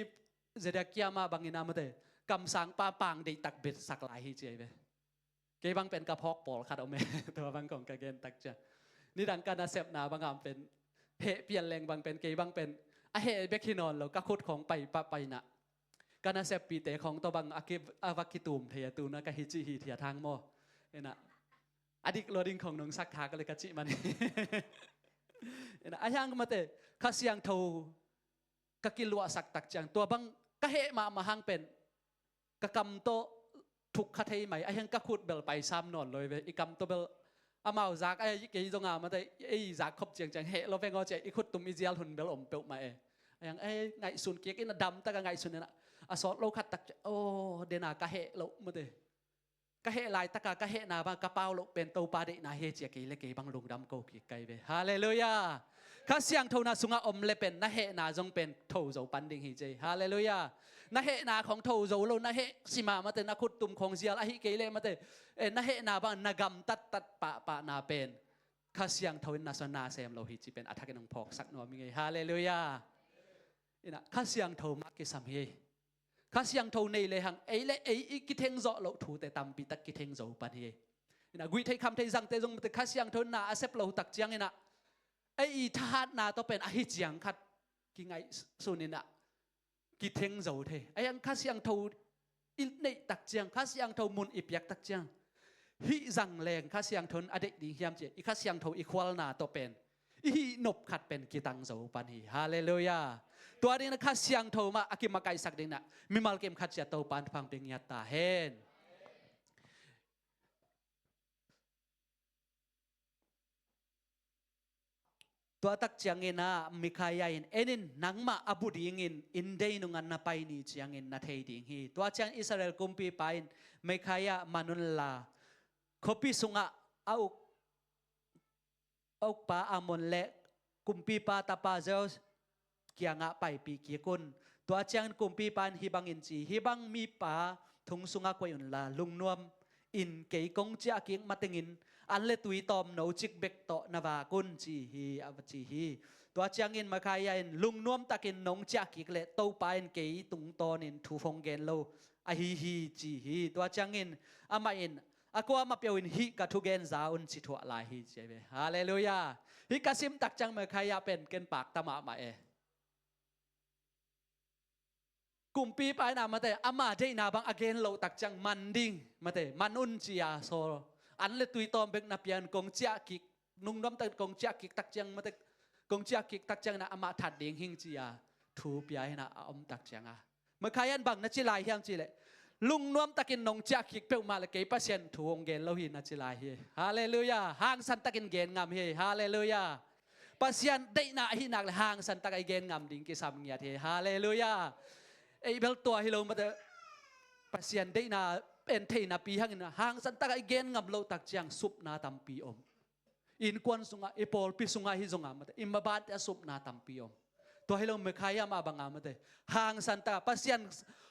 เจเดียกี้มาบางอินามาแต่กำสังป้าปางได้ตักเบ็ดสักหลายฮิเจเวเกบังเป็นกระเพาะปอลขัดเอาแม่ตัวบางของกระเกนตักเจียงนี่ดังการนาเซปนาบางอามเป็นเฮเปลี่ยนแรงบางเป็นเกบังเป็นอาเฮเบคินอนเราก็คุดของไปนะการนาเซปปีเตของตัวบังอากิอาวากิตุมเทียตูนะก็ฮิจิฮีเทียทางโมเอ็นะอดีตโรดิงของน้องสักขาก็เลยกัจจิมันเอ็นะอายังมาเตข้าเสียงทูก็กิลัวสักตักจังตัวบังก็เฮมาหังเป็นกะกำโต ทุกขะเทไหมไอ้ยังกะขุดเบลไปซ้ำนอนเลยเว้ยอีกำตัวเบลอามาจากไอ้ยี่เกยตรงอ่ะมาแต่ไอ้จากคบเจียงจังเฮเราเป็นก็จะอีขุดตุ่มอิเจียลหุ่นเบลอมเปลมาไอ้ยังไอ้ไงสุนเกียกินดำตะกันไงสุนเนี่ยนะอาสอดเราขัดตักโอ้เดนากะเฮเรามาแต่กะเฮลายตะกะเฮนาบางกระเป๋าเราเป็นตัวปาดินาเฮเจียกีเล็กบางลุงดำโกกีไกเว้ยฮาเลลูยาข้าเสียงเท่านั้นสุงอมเลเป็นนาเฮนาจงเป็นโถโจปันดิ่งฮิเจฮาเลลูยานาเฮนาของโถโจโลนาเฮสิมามาแต่นักขุดตุ่มของเจียลอหิเกเลมาแต่นาเฮนาบางนากำตัดปะนาเป็นข้าเสียงเท่านั้นสนาเซมเราฮิจิเป็นอัฐกันองพอกสักหน่อยมีไงฮาเลลูยาอินะข้าเสียงเท่ามักกิสามเฮข้าเสียงเท่าในเลยหังกิเทงโจเราถูแต่ตามปีตักกิเทงโจปันเฮอินะกุยไทยคำไทยจังแต่จงแต่ข้าเสียงเท่านาอาเซปเราตักเจียงอินะไอ้ทหารนาต้องเป็นอหิจียงคัดกิไงสุนินะกิเทงโจเทไอ้ยังข้าเสียงเท่าอินในตักเจียงข้าเสียงเท่ามุนอิปยักตักเจียงฮิจังแรงข้าเสียงเท่าอเด็กดีเฮียมเจอีข้าเสียงเท่าอีควอลนาต้องเป็นอีนบขัดเป็นกิตังโจปันฮีฮาเลลูยาตัวนี้นะข้าเสียงเท่ามาอากิมาไกสักดินะมิมัลเกมขัดเจตโตปันพังเป็นยาตาเฮนตัวตักเจียงเงินนะมิขายอินเอ็นินนังมาอบูดีเงินอินเดย์นุงันนาไปนี่เจียงเงินนาเทดิงฮีตัวเจียงอิสราเอลกุมปีไปน์มิขายมานุลลาขบพิสุงะเอาป้าอามนเละกุมปีป้าตาป้าเจ้าเกียงะไปปีเกียกุนตัวเจียงกุมปีไปน์ฮิบังอินจีฮิบังมีป้าทุงสุงะกวยอุนลาลุงนวมอินเกยกงเจียกิงมาติงินอันเลตุยตอมโนจิกเบกโตนาวากุนจีฮีอวจีฮีตัวเจียงอินมาขายอินลุงนวมตะกินนงเจียกิกเลโตปายนเกยตุงตอนินทูฟงเกนโลอฮีฮีจีฮีตัวเจียงอินอามาอินอากวามาเปียวอินฮิกะทุเกนซาอุนจิทัวลายฮีเจเวฮาเลลูยาฮิกะซิมตักจังมาขายเป็นเกนปากตะมามากุมปีไปนามาแต่อามาเจนาบังอเกนโลตักจังมันดิงมาแต่มันอุนจียาโซอันเลตุยตอมเบกนับยันกงเจียกิกนุ่งน้ำตะกงเจียกิกตักจังมาแต่กงเจียกิกตักจังนะอามาถัดเด้งหิงจียาทูปยาให้นะอมตักจังอ่ะเมื่อขยันบังนัจิลายเฮียงจีเลยลุงน้ำตะกินนงเจียกิกเปลมาเลยเกยเปอร์เซ็นต์ทูองเกนเราหินนัจิลายเฮฮาเลลูยาหางสันตะกินเกนงามเฮฮาเลลูยาเปอร์เซ็นต์ได้นาหินักเลยหางสันตะกินเกนงามดิ่งกิสามเงียเฮฮาเลลูยาไอ้เบลตัวฮิโลมาแต่เปอร์เซ็นต์ได้นาเป็นเทนาปีหังนะหางสันตะไอเกนงับโลตักเจียงซุปนาตัมปีอมอินควนสุงะอีปอลปีสุงะฮิจงอามาเตอิมบาตซุปนาตัมปีอมตัวให้เราเมื่อขายมาบังอามาเตหางสันตะปัสยัน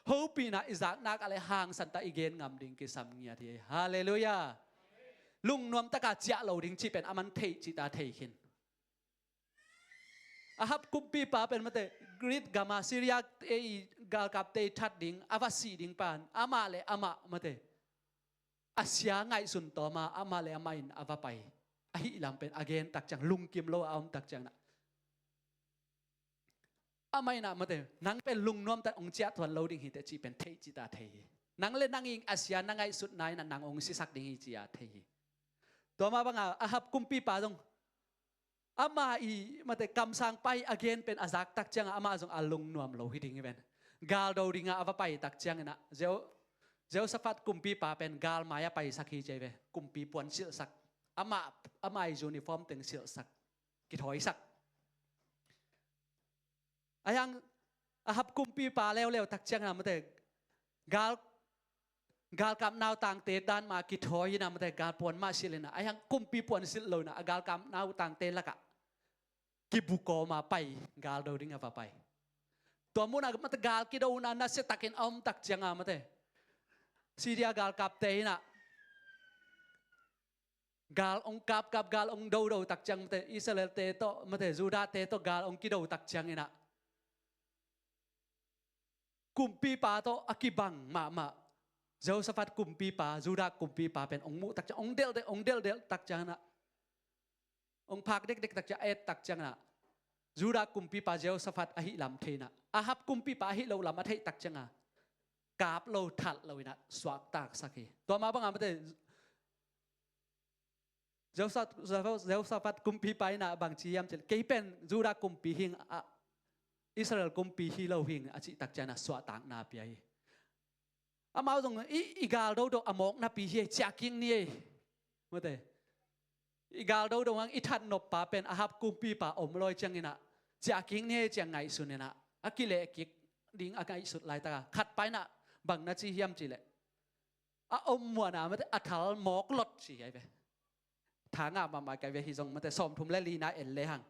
ฮูปีนะอิจากนักอะไรหางสันตะไอเกนงับดิ่งกิสามเงียทีฮาเลลูยาลุงนวมตะกาเจ้าเราดิ่งจีเป็นอามันเทจิตาเทขินอาฮับกุมปีป้าเป็นมาเตกรีดกามาซีเรียเอกากับเตทัดดิ่งอาวาสีดิ่งปานอามาเลอามามาเตอาเซียง่ายสุดต่อมาอามาเลอามาอินอาวาไปอหิลำเป็นอเกนตักจังลุงกิมโลอาอมตักจังนะอามาอินะมาเตนังเป็นลุงนวมแต่องเจ้าทวนโลดิ่งหิตจีเป็นเทจิตาเทนังเล่นนังอิงอาเซียนังไงสุดนายนังองศิสักดิ่งหิจีอาเทตัวมาบังอาฮับกุมปีป้าตรงอามาอีมาแต่กำสังไปอเกนเป็นอาซักตักจังอามาจงอาลุงนวมโลหิดิ่งเป็นกาลดาวดิ่งอาวาไปตักจังนะเจ้าสฟัดกุมปีป้าเป็นกาลมายาไปสักฮีเจเวกุมปีปวนเสียสักอามายูนิฟอร์มตึงเสียสักกิถอยสักอายังอาฮับกุมปีป้าเร็วตักจังนะมาแต่กาลกับนาวต่างเตดานมากิถอยนะมาแต่กาลปวนมาสิเลนะอายังกุมปีปวนสิเลนะกาลกับนาวต่างเตละกะกิบุโกมาไปกาลดาวดิ่งอาวาไปตัวมุนักมาแต่กาลกิดาวนันน่ะเสตักเห็นอมตักจังมาแต่ซีเรียกาลกับเตนะกาลองกับกาลองดาวตักจังมาแต่อิสราเอลเตโตมาแต่จูดาเตโตกาลองกิดาวตักจังนะกุมปีป้าโตอากิบังมาเจ้าสฟัดกุมปีป้าจูดากุมปีป้าเป็นองมุตักจังองเดลตักจังนะองพักเด็กตักจังตักจังนะจูดากุมปีป้าเจ้าสฟัดอหิลำเทนะอาฮับกุมปีป้าอหิเราลำมาเทตักจังนะกาบเราทัดเราอินะสวักตากสักทีตัวมาบังอามาเตเจ้าสฟัดกุมปีไปนะบางทียามเจเกยเป็นจูดากุมปีหิงอิสราเอลกุมปีฮิเราหิงอาจิตักจังนะสวักตากนาเปีย amao dong igal do amok na pi he chaking ni mate igal do ang ithat nop pa pen ahap kumpi pa omloi changina chaking ni chang ngai sunena akile kik ding akai sut lai ta khat pai na bang na chi hiam chi le a mwa na mate athal mok lot chi ai be thanga ma kai ve hi jong mate som thum le li na en le hang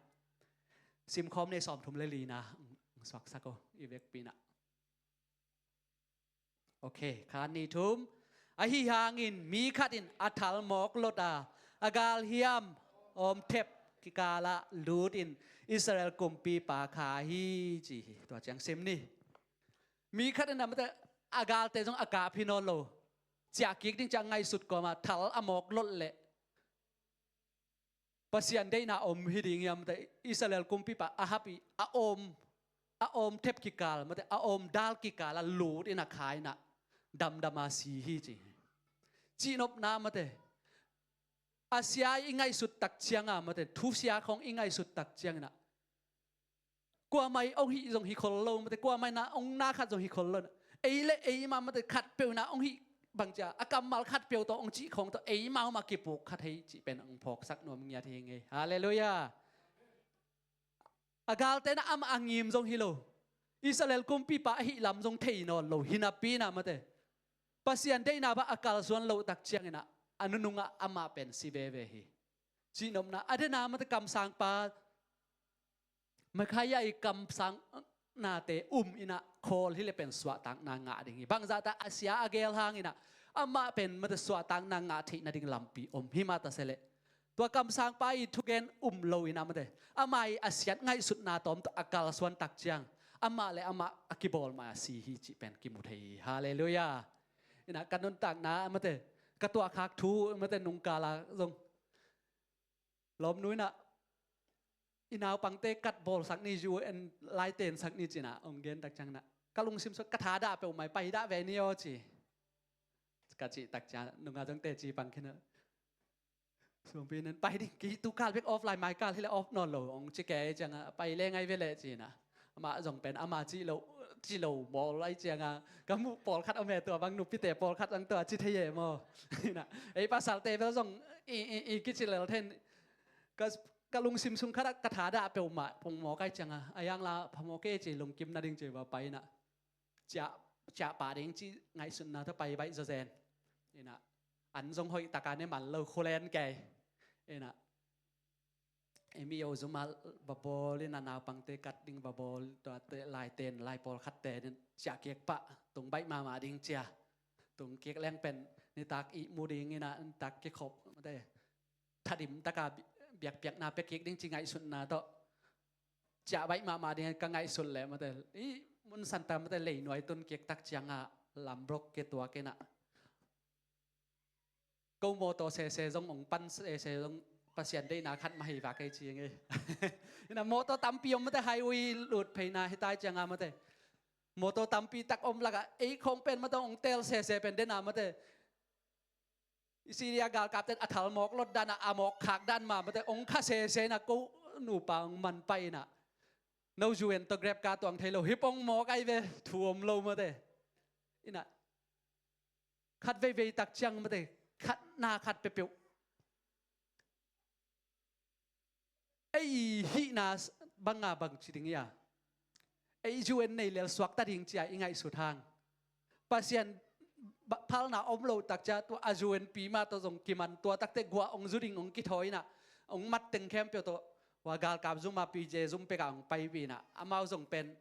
sim khom ne som thum le li na swak sako i vek pi na okay khan ni thum a hi hangin mi khatin athal mok lota agal hiam om thep ki kala lut in Israel kumpi pa kha hi chi to chang sim ni mi khatin na mate agal te jong aga phinon lo chia kik ding chang ngai sut ko ma thal amok lot le pasian dei na om hiding yam te Israel kumpi pa ahapi a om thep ki kal mate a om dal ki kala lut in a khai na dam si hi chi nop na mate asia ingai sut tak chianga mate thu sia khong ingai sut tak chiang na kwa mai ong hi jong hi khol lo mate kwa mai na ong na khat jong hi khol lo ei le ei ma mate khat pe na ong hi bang cha akam mal khat pe to ong chi khong to ei mau ma ki puk khat hei chi pen ong phok sak nom nya the nge hallelujah agal te na am angim jong hi lo Israel kumpi pa hi lam jong thei non lo hinapi na mate pasian dei na ba akal suan lo tak chiang ina anununga ama pen si bebe hi chinom na adena mate kam sang pa makhaya I kam sang na te ina khol hi le pen swa tang na nga ding bang za ta asia agel hang ina ama pen mate swa tang na nga thi na ding lampi hi ma ta sele tua kam sang pa I thugen lo ina mate amai asiat ngai sut na tom to akal suan tak chiang ama le ama akibol ma si hi chi pen ki mu thei hallelujah ina kanun tak na mate katua khak thu mate nung kala jong lom nui na inaw pangte kat bol sak ni ju en lai ten sak ni china ong gen tak chang na kalung sim so katha da pe mai pai da ve ni o chi ka chi tak cha nunga jong te chi pang khena sum pi nan pai ding ki tu kal vek offline mai kal hi le off non lo ong chi ke chang pai le ngai ve le chi na ama jong pen ama chi lo bol lai chang ka mu pol khat ame to bang nu pi te pol khat ang to chi thye mo na ei pa sal te ve jong i ki chi le ten ka lung sim sung khat ka tha da pe ma pong mo kai chang ayang la phamo ke chi lung kim na ding che wa pai na cha pa ding chi ngai sun na ta pai bai zo zen ina an jong hoi ta ka ne man lo kholen ke ina emi yo zuma babol ina na pangte kat ding babol to te lai ten lai pol khat te cha kek pa tung bai ma ding chia tung kek leng pen ni tak I mu ding ina tak ke khop ma de thadim ta ka biak na pe kek ding chi ngai sun na to cha bai ma ding ka ngai sun le ma de I mun san ta ma de lei noi tun kek tak chianga lam brok ke tua ke na câu mô tô xe giống ông pan xe giống pasien đây na khát mai và cái chi nghe na mô tô tam pi ông mà highway lụt phải na hiện tại chẳng mà thế mô tô tam pi tắc ông là ấy không pen mà ông tel xe pen đây na mà thế Syria gal kapten athal mok lot dana amok khak dan ma mà thế ông khá xe na câu nụ pang man pai na nâu juyen to grab ka tuang thelo hip ông mok ai về thuom lâu mà thế ina khát về tắc chẳng mà thế khát na khát pe pe ai hi na banga bang chiding ya ai juen nei lel swak ta ding chia ingai su thang pasien phal na om lo tak cha to ajuen pi ma to jong kiman to tak te gwa ong juding ong ki thoi na ong mat teng khem pe to wa gal kap zum ma pi je zum pe ka ong pai wi na amao jong pen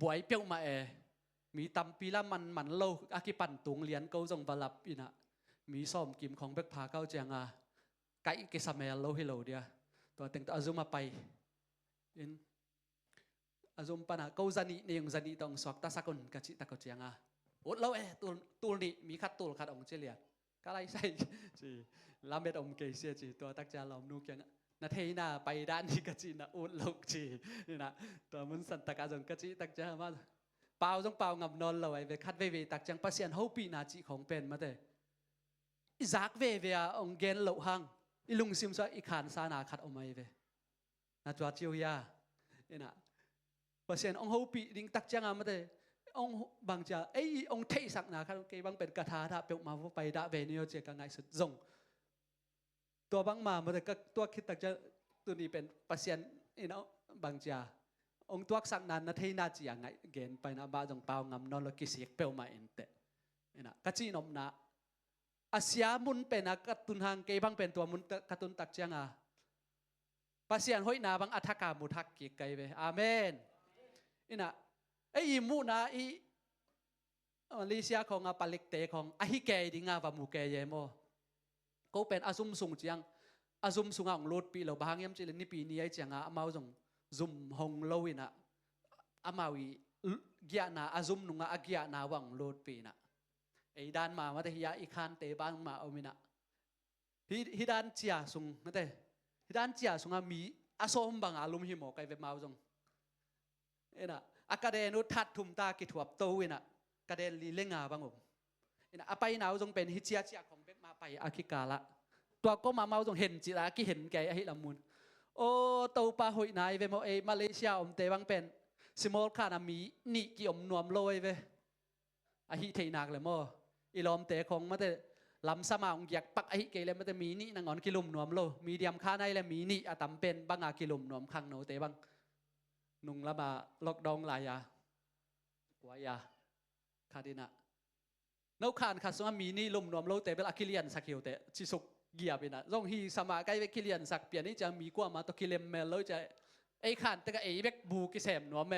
buai peu maมีตำปีละมันโลอากิปันตุงเลียนเกาจงบาลับอินะมีซ้อมกิมของเบกพาเก้าเจียงไก่กิสเมลโลฮิโลเดียตัวเต็งตัวอาซุมาไปอินอาซุมปานะเกาจันีเนี่ยงจันีต้องสวกตาสักุนกะจิตะกเจียงอุดโลตูลนี่มีขัดตูลขัดองเจเลียก็ไรใส่จีลำเบ็ดองเกเซียจีตัวตักจาลอมนูกยังนาเทน่าไปด้านนี้กะจินะอุดโลกจีนี่นะตัวมุนสันตะกาจงกะจิตักจามาเปล่าต้องเปล่างับนอนเลยไปคัดเวตักจังปัสยันเฮาปีนาจีของเป็นมาเตอิซักเวองเกนเหลวหังอิลุงซิมซะอิขานซานาคัดออกมาเวนาจวดเจียวยาเอ็นะปัสยันองเฮาปีดิ้งตักจังมาเต องบางจะองเทสักนาครับเกบางเป็นกระทาถ้าเปิลมาว่าไปด่าเวนิโอเจกันไงสุดจงตัวบางมามันก็ตัวคิดแต่จะตัวนี้เป็นปัศยันบางจะองตัวสักนั้นนะที่น่าจะยังไงเกณฑ์ไปนะบ้าจงเปล่างำนอนแล้วกิเสียเปิลมาเองเตะนะก็จีนอมนะอาเซียมุนเป็นนะกตุนหางเกบางเป็นตัวมุนกตุนตักเจียงอ่ะปัศยันห้อยนาบางอัฐกามุทักกิไกเวอาเมนนะมูนะมาเลเซียของปาลิกเตของฮิเกยดิงาวามูเกยโมก็เป็นอาซุมสุงเจียงอาซุมสุงของโลดปีเราบางยามจิเลนี่ปีนี้ไอเจียงอามาจงซุมฮงโลวินะอามาวิเกียนาอาซุมนุงอาเกียนาวังโลดปีนะด้านมาเตฮิยาอีคานเตบ้างมาเอามินะฮิด้านเจียสุงเตฮิด้านเจียสุงมีอาซอมบางอาลุมหิโมไกเวมาจงนะอากาเดนุทัดทุมตากิถวบโตวินะกาเดนลีเลงาบางผมนะไปหนาวจงเป็นฮิเจียเจียของเบ็กมาไปอาคิกาละตัวก็มาเมาจงเห็นจิระกิเห็นแกให้ละมุนโอ้โตปาหอยนายเวโมมาเลเซียอมเตบังเป็นสมอลคานามีนี่กิอมนวมลอยเวอาฮิเทนักเลยโมอีลอมเตของมาเตลำสมาองอยากปักอาฮิเกเลยมาเตมีนี่นางอนกิลุมนวมโลมีเดียมข้าในเลยมีนี่อาตัมเป็นบางอากิลุมนวมขังโนเตบังนุงละมาล็อกดองหลายกว่ายาคาดินะนกขานขัดสมามีนี่ลุมนวมโลเตเปลอากิเลียนสักเขียวเตชิสุกเกียบินะร่องฮีสมาใกล้เวกิเลียนสักเปียนี่จะมีกว่ามาตกิเลมเมลเลยจะขานแต่ก็เบ็กบูกิเสมนวมเม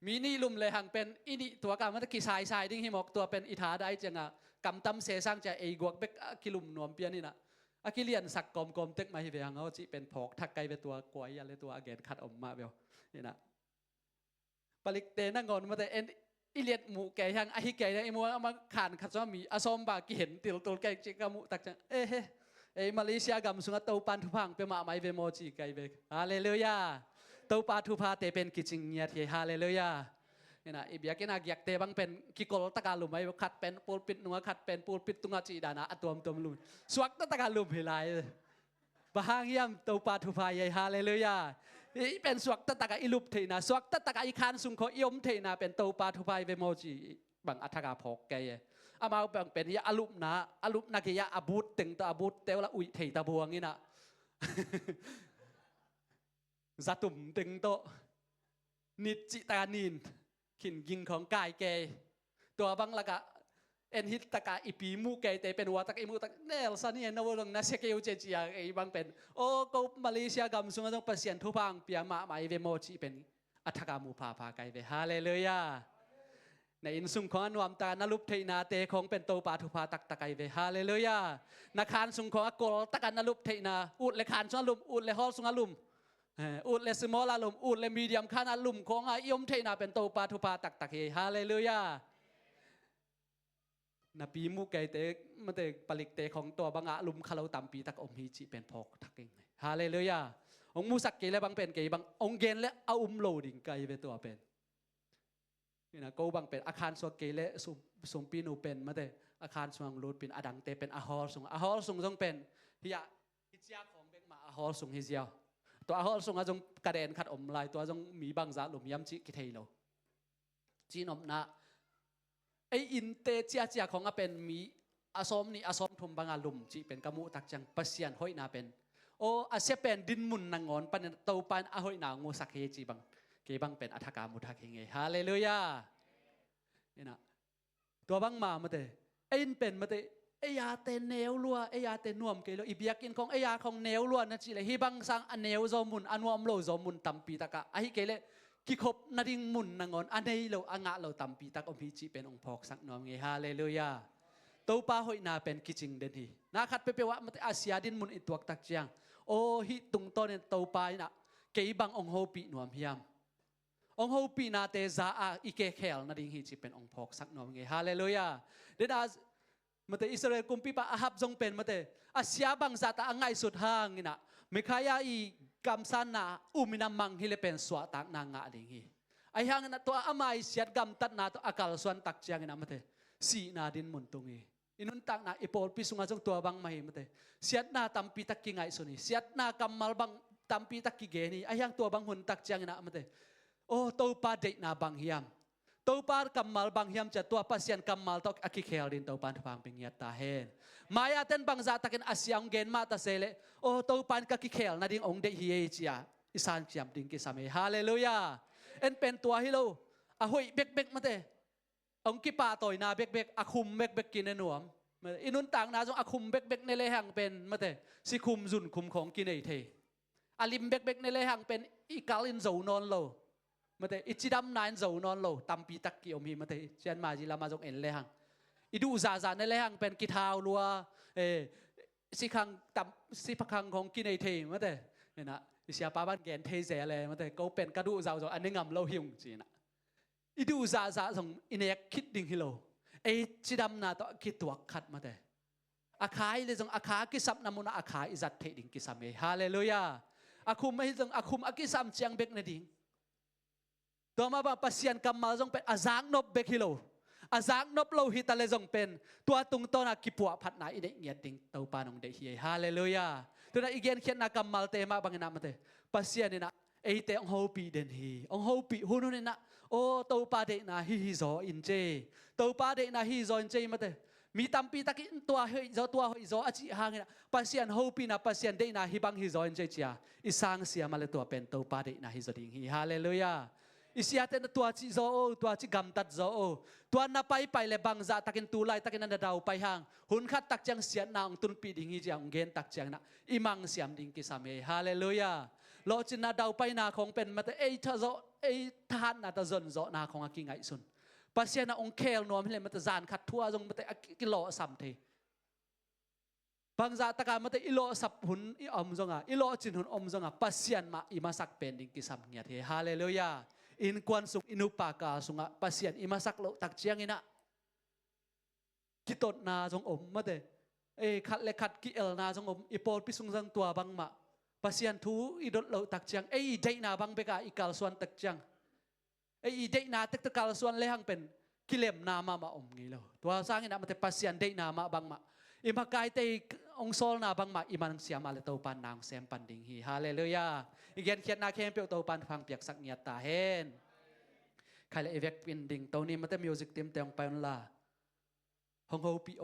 มีนี่ลุมเลยหังเป็นอินี่ตัวการมันตะกี้สายดิ้งหิมอกตัวเป็นอิทาได้จังอ่ะกำตั้มเสซังจะกวกเบ็กกิลุมนวมเปียนี่นะอากิเลียนสักกลมๆเต็กมาให้เวียงเขาจีเป็นผอกทักไกลไปตัวกวยยันเลยตัวอเกนขัดออกมาเบลนี่นะปลิกเตนั่งงอนมาแต่อิเลียดหมูแก่ยังไอ้แก่ยังไอ้มัวมาขานขัดซ้อมมีอาซอมบากิเห็นติลตัวแก่จิกามุตักจังมาเลเซียกัมสุงตัวปันทุพังเป็นมาไม่เวโมจิไกเบกฮาเลลูยาตัวปาทุพาเตเป็นกิจิงเงียที่ฮาเลลูยาเนี่ยนะอีเบียกินาเกียกเตบังเป็นกิโกลตะการลุมไม่ขัดเป็นปูปิดนัวขัดเป็นปูปิดตุงจีดานะตัวลุมสวักตะการลุมเฮลัยบางยามตัวปาทุพาใหญ่ฮาเลลูยาเป็นสวักตะตะการอิลุปเทนะสวักตะตะการอีคานสุงขอยมเทนะเป็นตัวปาทุพาเวโมจิบังอัฐกาพอกแกอามาแบ่งเป็นยาอลุปนะกิยาอาบุตตึงตาอาบุตเตวละอุยเทตาบวงนี่นะจัตุ่มตึงโตนิจิตานินขินยิงของกายแกตัวบังละกะฮิตตะกะอีปีมูแกเตเป็นวัวตะกอีมูตะเนลซันนี่นวลงนะเสกเอวเจจียบังเป็นโอ้ก็มาเลเซียกัมสุงต้องเปลี่ยนทุพังเปียมาไม่เวโมจิเป็นอัฐกามูพาพาไกเวฮาเลลูยาในอินสุงของอันวามตานลุปเทนาเตของเป็นโตปาทุพาตักตะไกเวฮาเลลูยานักขานสุงของอโกลตะกันนลุปเทนาอุดเลขานสุงลุมอุดเลฮอลสุงลุมอุดเลสมอลลุมอุดเลมีเดียมขานลุมของอายมเทนาเป็นโตปาทุพาตักตะเกฮาเลลูยานาปีมูไกเตมันเตปลิกเตของตัวบังอาลุมคาราตัมปีตักอมฮีจิเป็นพอกทักเองฮาเลลูยาองมูสักเกเลบังเป็นเกบังองเกนและเอาโลดิ่งไกเวตัวเป็นนี่นะก็บังเป็นอาคารสวกเกเลสุมปีนูเป็นมาเตอาคารสวงรูดเป็นอดังเตเป็นอาฮอลสุงต้องเป็นฮิยาฮิเจียของเบงมาอาฮอลสุงฮิเจียตัวอาฮอลสุงอาจงกระเด็นขัดอมลายตัวจงมีบางจากหลุมย้ำจิกิเทโลจีนอมนะอินเตเจียของเป็นมีอาซอมนี่อาซอมทุมบางอาลุมจีเป็นกามุตักจังปัสยันห้อยนาเป็นโออาเซียเป็นดินมุนนางอนปันเตาปันอาห้อยนางูสักเฮจีบังเกบังเป็นอัฐกามุทักเฮงฮาเลลูยาเนี่ยนะตัวบังมาเตอินเป็นมาเตยาเตเนวลัวยาเตนวมเกลอีเบียกินของยาของเนวลัวนั่นจีเลยฮิบังสังอันเนวจอมุนอันวมโลจอมุนตัมปีตะกะไอเกเลกิคบนาดิงมุนนางอนอันนี้เราอ่างะเราตัมปีตักอมพิจิเป็นองค์พอกสักน้อมเงฮาเลลูยาตัวป้าหอยนาเป็นกิจิงเดนฮีนาคัดไปว่ามันอาเซียดินมุนอิตัวตักเจียงโอฮิตุงโตเนตัวป้านะเกี่ยบังองค์โฮปีนวมเฮียมองค์โฮปีนาเตซาอาอิเกเคลนาดิงฮีจิเป็นองค์พอกสักน้อมเงฮาเลลูยาเดดามันอิสราเอลกุมปีป้าอาฮับจงเป็นมันอาเซียบังซาตาอ่างไงสุดห่างนี่นะไม่ขายอีกำสันนาอุมินามังฮิเลเป็นสวะตักนางะดิ่งฮีไอ้ยังนั้นตัวอามาอิเสียดกำตัดนาตัวอากาศส่วนตักเชียงนะมันเถอะสีนาดินมุนตรงนี้อินุนตักนาอิปอลพิสุงอาจงตัวบังมาหิมันเถอะเสียดนาตัมปีตักกิงไงสุนีเสียดนากำมัลบังตัมปีตักกิเกนี่ไอ้ยังตัวบังหุ่นตักเชียงนะมันเถอะโอ้ตัวปาเด็กนาบังเฮียม to par kamal bang hiam cha tua pasien kamal tok akikhel din to pan phang pingiat ta hen maya ten bang za takin asyang gen ma ta sele o to pan ka kikhel na ding ong de hi chia isan chiam ding ki same hallelujah en pen tua hi lo a hoi bek bek mate ong ki pa toy na bek bek akhum bek bek kin enuam inun tang na jong akhum bek bek ne le hang pen mate si khum zun khum khong ki nei the alim bek bek ne le hang pen ikal in zo non lo mate ichidam nine zo non lo tampi tak ki om hi mate chen ma ji la ma jong en le hang idu za ne le hang pen ki thau lua si khang tam si phang khong ki nei the mate na sia pa ban gen the ze le mate ko pen ka du zau zo an ngam lo hiung chi na idu za jong inek kit ding hi lo chidam na to ki tuak khat mate akhai le jong akha ki sap namuna akha izat the ding ki same hallelujah akhum mai jong akhum akisam chiang bek na ding to ma ba pasien kamal jong pen azang nop bek hilo azang nop lo hi ta le jong pen tua tung to na ki puak phat na ine ngiat ding to panong de hi hallelujah to na igen khian na kamal te ma bangena mate pasien ina te ong hopi den hi ong hopi hunun na o to pa de na hi zo in je to pa de na hi zo in je mate mi tampi takin tua hoi zo achi hangina pasien hopi na pasien de na hi bang hi zo in je chia isang sia male tua pen to pa de na hi zo ding hi hallelujah isia ten tua chi zo tua chi gam tat zo tua na pai le bang za takin tu lai takin na dau pai hang hun khat tak chang sian na ong tun pi ding hi jang gen tak chang na imang siam ding ki same hallelujah lo chin na dau pai na khong pen mate tha zo than na ta zon zo na khong aki ngai sun pasien na ong khel nom hle mate zan khat thua jong mate ki lo sam the bang za taka mate ilo sap hun i om zonga ilo chin hun om zonga pasien ma imasak pen ding ki sam ngiat he hallelujah in kwan suk inupa ka sunga pasien imasak lo tak chiang ina kitot na jong om mate khat le khat ki el na jong om ipol pisung jang tua bang ma pasien thu idot lo tak chiang dei na bang beka ikal suan tak chiang dei na tek takal suan le hang pen kilem na ma om ngi lo tua sang ina mate pasien dei na ma bang ma imakai te ong sol na bang ma iman siam ale to pan nang sem pan ding hi hallelujah igen khiat na khem pe to pan phang piak sak ngiat ta hen khai le evek pin ding to ni mate music team teng pa la hong ho pi